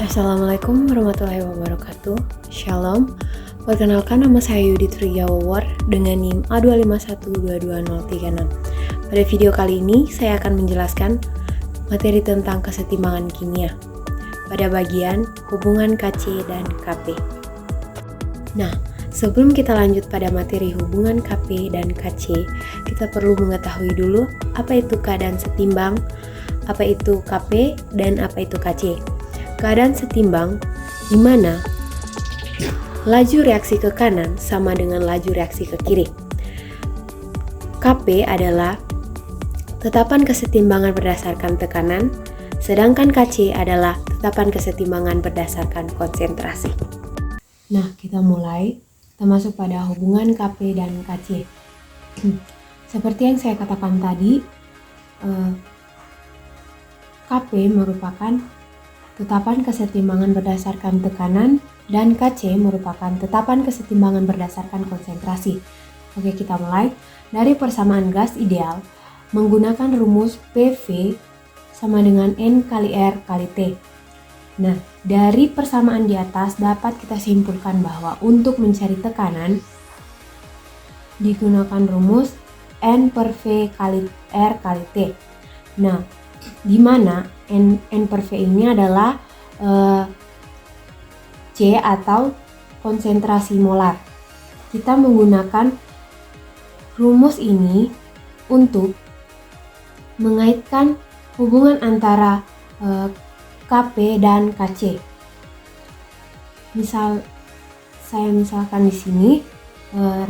Assalamualaikum warahmatullahi wabarakatuh. Shalom. Perkenalkan, nama saya Yudit Frigawawar dengan NIM A251222036. Pada video kali ini saya akan menjelaskan materi tentang kesetimbangan kimia pada bagian hubungan KC dan KP. Nah, sebelum kita lanjut pada materi hubungan KP dan KC, kita perlu mengetahui dulu apa itu keadaan setimbang, apa itu KP, dan apa itu KC. Keadaan setimbang di mana laju reaksi ke kanan sama dengan laju reaksi ke kiri. KP adalah tetapan kesetimbangan berdasarkan tekanan, sedangkan KC adalah tetapan kesetimbangan berdasarkan konsentrasi. Nah, kita mulai. Kita masuk pada hubungan KP dan KC. Seperti yang saya katakan tadi, KP merupakan tetapan kesetimbangan berdasarkan tekanan dan KC merupakan tetapan kesetimbangan berdasarkan konsentrasi. Oke, kita mulai. Dari persamaan gas ideal menggunakan rumus PV sama dengan N kali R kali T. Nah, dari persamaan di atas dapat kita simpulkan bahwa untuk mencari tekanan digunakan rumus N per V kali R kali T. Nah, di mana N per V ini adalah C atau konsentrasi molar. Kita menggunakan rumus ini untuk mengaitkan hubungan antara KP dan KC. Saya misalkan di sini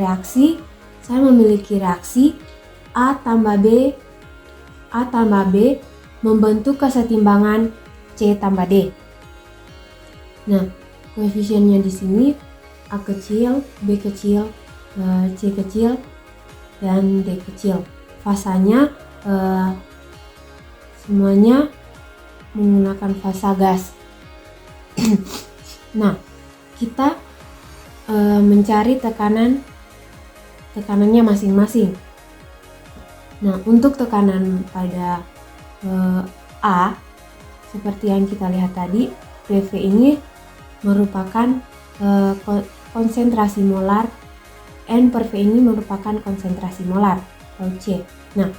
reaksi, saya memiliki reaksi A tambah B membentuk kesetimbangan C tambah D. Nah, koefisiennya di sini A kecil, B kecil, C kecil, dan D kecil. Fasanya semuanya menggunakan fasa gas. Nah, kita mencari tekanannya masing-masing. Nah, untuk tekanan pada A, seperti yang kita lihat tadi, PV ini merupakan konsentrasi molar, N per V ini merupakan konsentrasi molar atau C. Nah,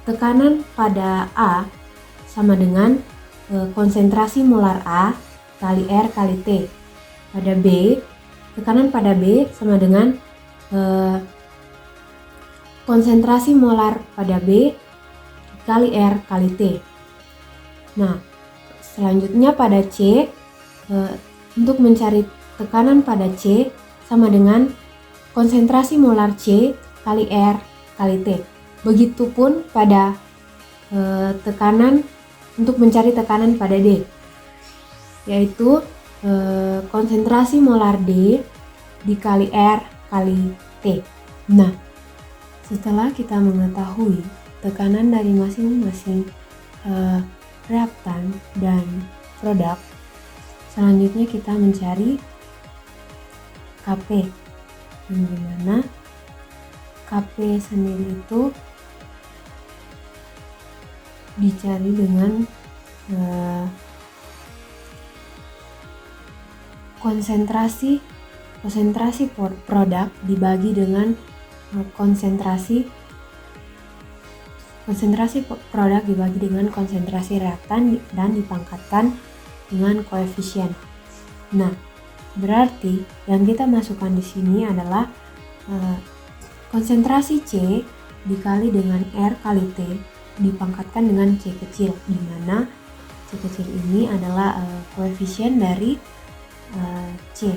tekanan pada A sama dengan konsentrasi molar A kali R kali T. Pada B, tekanan pada B sama dengan konsentrasi molar pada B kali R kali T. Nah, selanjutnya pada C, untuk mencari tekanan pada C sama dengan konsentrasi molar C kali R kali T. Begitupun pada untuk mencari tekanan pada D, yaitu konsentrasi molar D dikali R kali T. Nah, setelah kita mengetahui tekanan dari masing-masing reaktan dan produk, selanjutnya kita mencari KP, yang dimana KP sendiri itu dicari dengan konsentrasi produk dibagi dengan konsentrasi produk dibagi dengan konsentrasi reaktan dan dipangkatkan dengan koefisien. Nah, berarti yang kita masukkan di sini adalah konsentrasi C dikali dengan R kali T dipangkatkan dengan C kecil, di mana C kecil ini adalah koefisien dari C.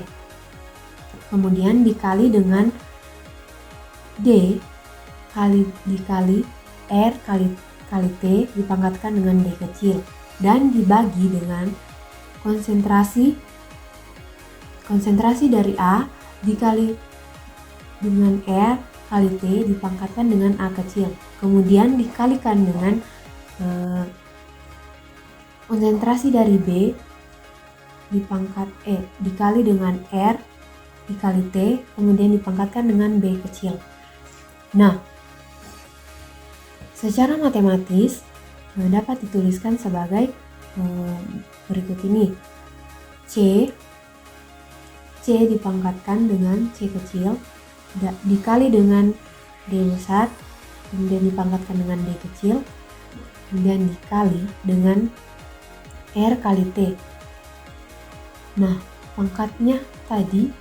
Kemudian dikali dengan D dikali R kali T dipangkatkan dengan D kecil dan dibagi dengan konsentrasi dari A dikali dengan R kali T dipangkatkan dengan A kecil, kemudian dikalikan dengan konsentrasi dari B dikali dengan R dikali T kemudian dipangkatkan dengan B kecil. Nah, secara matematis dapat dituliskan sebagai berikut ini. C dipangkatkan dengan C kecil dikali dengan D besar, kemudian dipangkatkan dengan D kecil, kemudian dikali dengan R kali T. Nah, pangkatnya tadi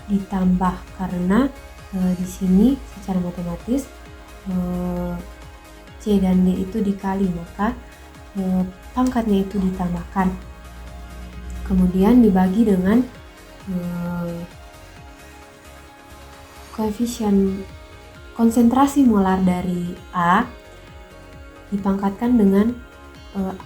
ditambah karena di sini secara matematis C dan D itu dikali, maka pangkatnya itu ditambahkan. Kemudian dibagi dengan koefisien konsentrasi molar dari A dipangkatkan dengan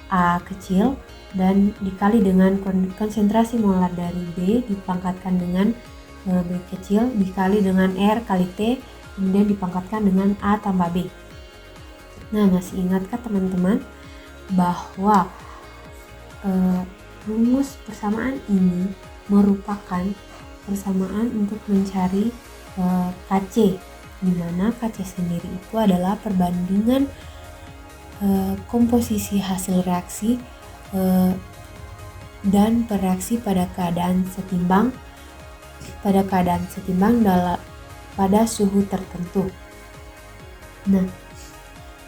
A kecil dan dikali dengan konsentrasi molar dari B dipangkatkan dengan B kecil dikali dengan R kali T, kemudian dipangkatkan dengan A tambah B. Nah, masih ingatkah teman-teman bahwa rumus persamaan ini merupakan persamaan untuk mencari KC, di mana KC sendiri itu adalah perbandingan komposisi hasil reaksi dan bereaksi pada keadaan setimbang pada suhu tertentu. Nah,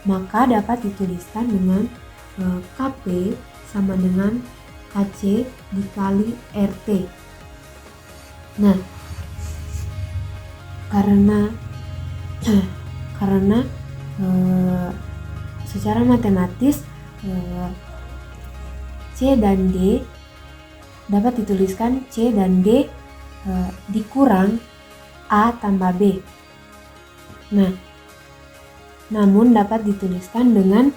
maka dapat dituliskan dengan Kp sama dengan Kc dikali RT. Nah, karena secara matematis C dan D dapat dituliskan C dan D dikurang A tambah B. Nah, namun dapat dituliskan dengan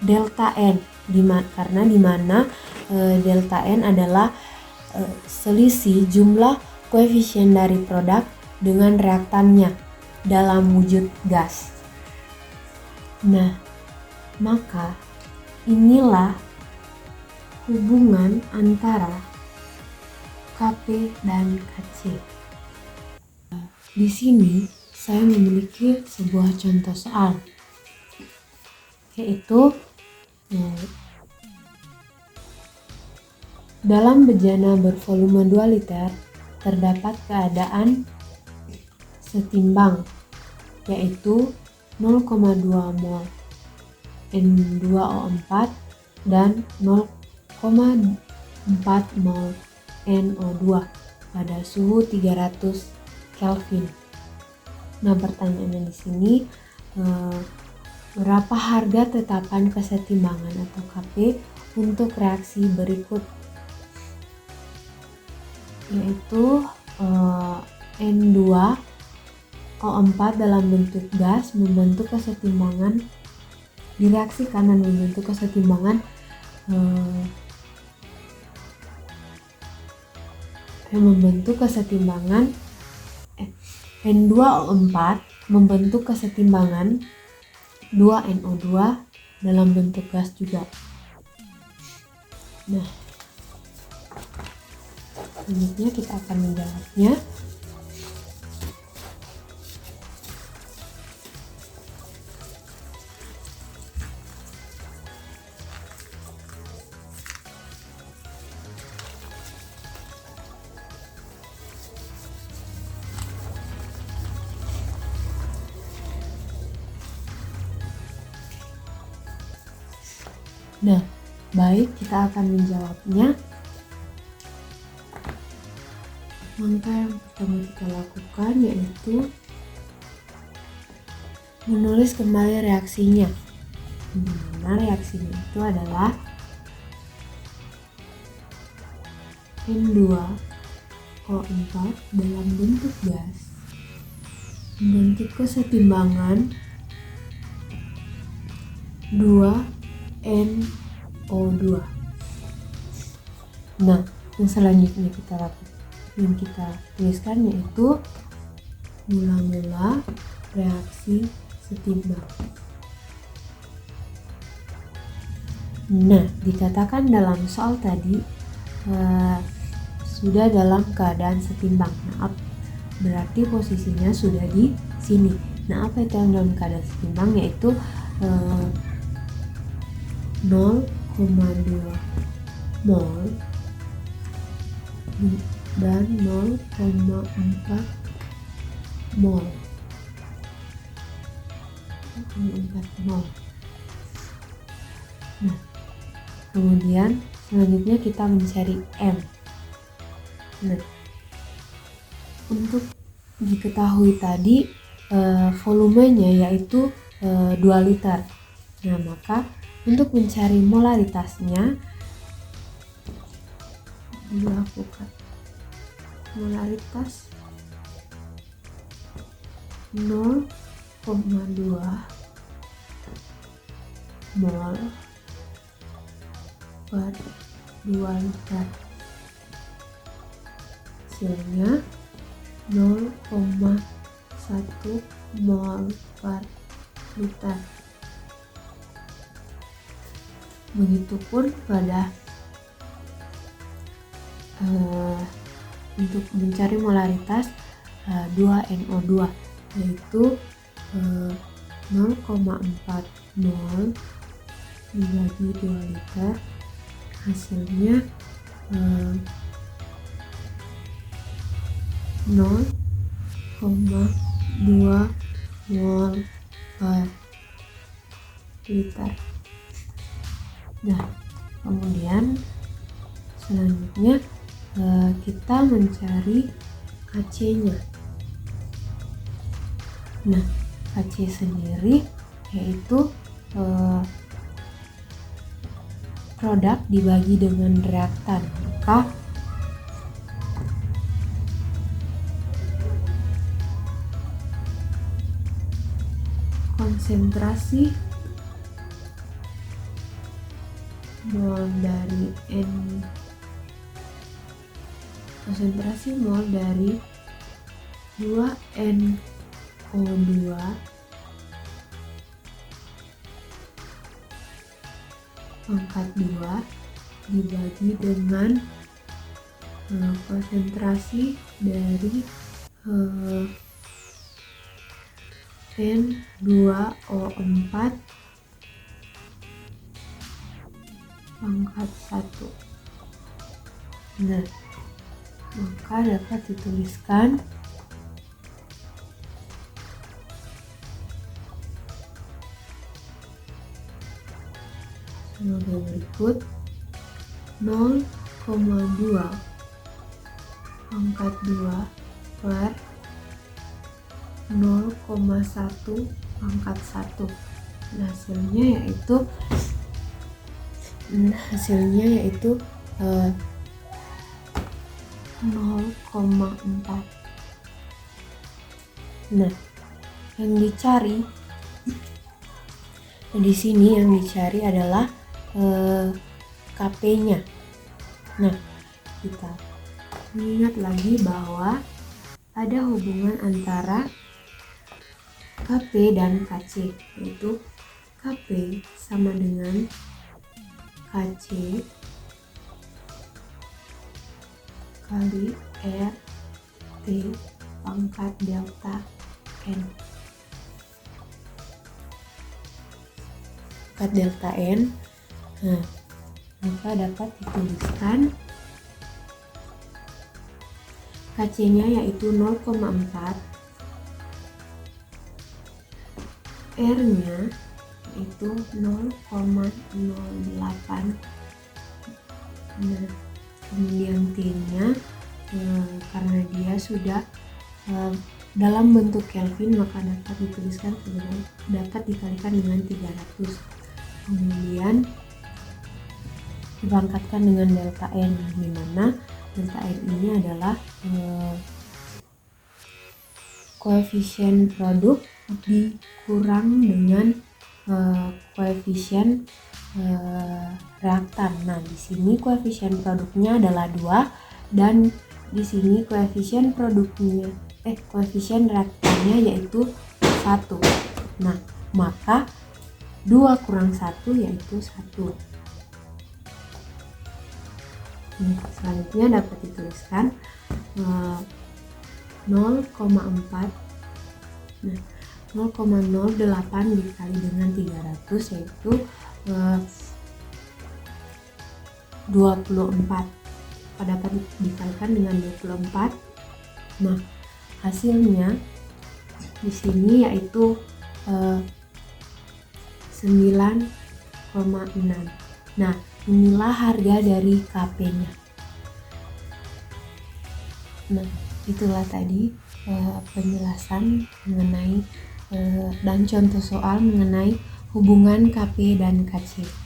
delta N karena dimana delta N adalah selisih jumlah koefisien dari produk dengan reaktannya dalam wujud gas. Nah, maka inilah hubungan antara Kp dan Kc. Di sini saya memiliki sebuah contoh soal, yaitu dalam bejana bervolume 2 liter terdapat keadaan setimbang, yaitu 0,2 mol N2O4 dan 0,4 mol NO2 pada suhu 300 Kelvin. Nah, pertanyaannya di sini berapa harga tetapan kesetimbangan atau Kp untuk reaksi berikut, yaitu N2O4 dalam bentuk gas membentuk kesetimbangan direaksikan dan membentuk kesetimbangan N2O4 membentuk kesetimbangan 2NO2 dalam bentuk gas juga. Nah, selanjutnya kita akan menjawabnya. Nah, baik, kita akan menjawabnya. Langkah yang pertama kita lakukan yaitu menulis kembali reaksinya. Nah, reaksinya itu adalah N2O4 dalam bentuk gas membentuk kesetimbangan 2NO2. Nah, yang selanjutnya yang kita tuliskan yaitu mula-mula reaksi setimbang. Nah, dikatakan dalam soal tadi sudah dalam keadaan setimbang. Nah, berarti posisinya sudah di sini. Nah, apa itu yang dalam keadaan setimbang? Yaitu 0,2 mol dan 0,4 mol. 0,4 mol. Nah, kemudian selanjutnya kita mencari M. Nah, untuk diketahui tadi volumenya yaitu 2 liter. Nah, maka untuk mencari molaritasnya dilakukan molaritas 0,2 mol per 2 liter. Hasilnya 0,1 mol per liter. Begitupun pada untuk mencari molaritas 2NO2 yaitu 0,4 mol dibagi 2 liter, hasilnya 0,2 mol per liter. Nah, kemudian selanjutnya kita mencari Kc-nya. Nah, Kc sendiri yaitu produk dibagi dengan reaktan, maka konsentrasi mol dari konsentrasi mol dari 2NO2 pangkat 2 dibagi dengan konsentrasi dari N2O4 pangkat 1. Nah, maka dapat dituliskan sebagai berikut: 0,2 pangkat 2 per 0,1 pangkat 1. Nah, hasilnya yaitu 0,4. Nah, yang dicari di sini adalah Kp-nya. Nah, kita ingat lagi bahwa ada hubungan antara Kp dan Kc, yaitu Kp sama dengan Kc kali RT pangkat delta N. Pangkat delta N. Nah, maka dapat dituliskan Kc-nya yaitu 0,4, R-nya yaitu 0,08. Nah, kemudian T-nya karena dia sudah dalam bentuk Kelvin, maka dapat dituliskan sebagai dapat dikalikan dengan 300. Kemudian dipangkatkan dengan delta N, di mana delta N ini adalah koefisien produk dikurang dengan koefisien reaktan. Nah, di sini koefisien produknya adalah 2 dan di sini koefisien reaktannya yaitu 1. Nah, maka 2 kurang 1 yaitu 1. Selanjutnya dapat dituliskan 0,4. Nah, 0,08 dikali dengan 300 yaitu 24. Dapat dikalikan dengan 24. Nah, hasilnya di sini yaitu 9,6. Nah, inilah harga dari KP-nya. Nah, itulah tadi penjelasan mengenai dan contoh soal mengenai hubungan KP dan KC.